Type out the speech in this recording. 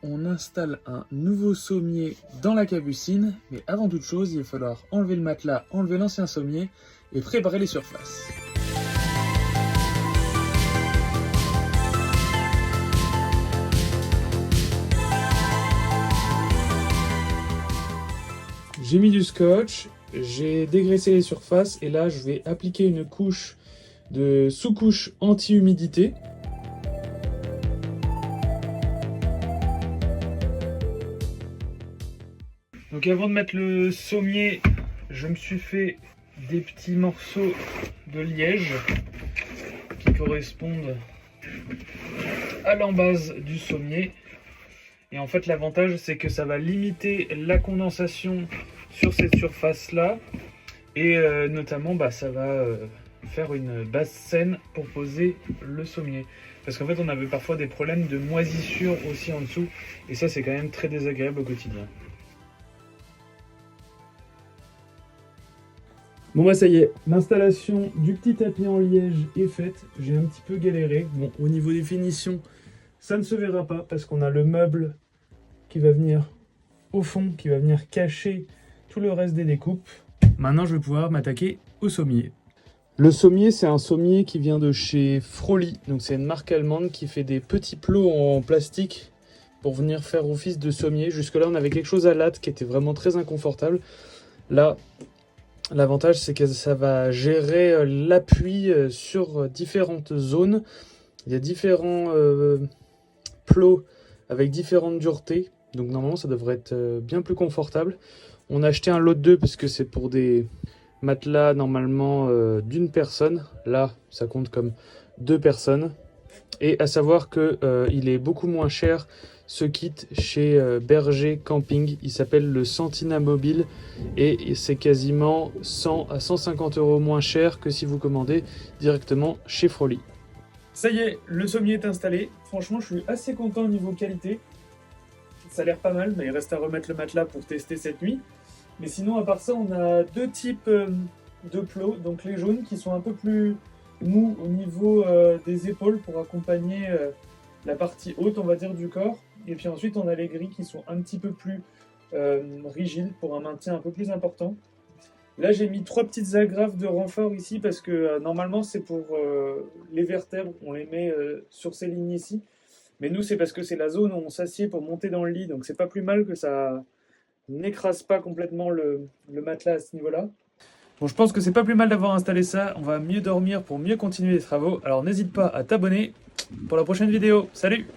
on installe un nouveau sommier dans la cabucine, mais avant toute chose, il va falloir enlever le matelas, enlever l'ancien sommier et préparer les surfaces. J'ai mis du scotch, j'ai dégraissé les surfaces et là je vais appliquer une couche de sous-couche anti-humidité. Donc avant de mettre le sommier, je me suis fait des petits morceaux de liège qui correspondent à l'embase du sommier. Et en fait l'avantage c'est que ça va limiter la condensation sur cette surface là et notamment ça va faire une base saine pour poser le sommier. Parce qu'en fait on avait parfois des problèmes de moisissure aussi en dessous et ça c'est quand même très désagréable au quotidien. Bon ça y est, l'installation du petit tapis en liège est faite. J'ai un petit peu galéré. Bon, au niveau des finitions, ça ne se verra pas parce qu'on a le meuble qui va venir au fond, qui va venir cacher tout le reste des découpes. Maintenant, je vais pouvoir m'attaquer au sommier. Le sommier, c'est un sommier qui vient de chez Froli. Donc c'est une marque allemande qui fait des petits plots en plastique pour venir faire office de sommier. Jusque-là, on avait quelque chose à latte qui était vraiment très inconfortable. Là, l'avantage, c'est que ça va gérer l'appui sur différentes zones. Il y a différents plots avec différentes duretés. Donc normalement, ça devrait être bien plus confortable. On a acheté un lot de 2 parce que c'est pour des matelas normalement d'une personne. Là, ça compte comme 2 personnes. Et à savoir qu'il est beaucoup moins cher ce kit chez Berger Camping. Il s'appelle le Sentina Mobile et c'est quasiment 100 à 150 € moins cher que si vous commandez directement chez Froli. Ça y est, le sommier est installé. Franchement, je suis assez content au niveau qualité. Ça a l'air pas mal, mais il reste à remettre le matelas pour tester cette nuit. Mais sinon, à part ça, on a 2 types de plots. Donc les jaunes qui sont un peu plus mous au niveau des épaules pour accompagner la partie haute, on va dire, du corps. Et puis ensuite, on a les gris qui sont un petit peu plus rigides pour un maintien un peu plus important. Là, j'ai mis 3 petites agrafes de renfort ici parce que normalement, c'est pour les vertèbres. On les met sur ces lignes ici. Mais nous, c'est parce que c'est la zone où on s'assied pour monter dans le lit. Donc, c'est pas plus mal que ça n'écrase pas complètement le matelas à ce niveau-là. Bon, je pense que c'est pas plus mal d'avoir installé ça. On va mieux dormir pour mieux continuer les travaux. Alors, n'hésite pas à t'abonner pour la prochaine vidéo. Salut!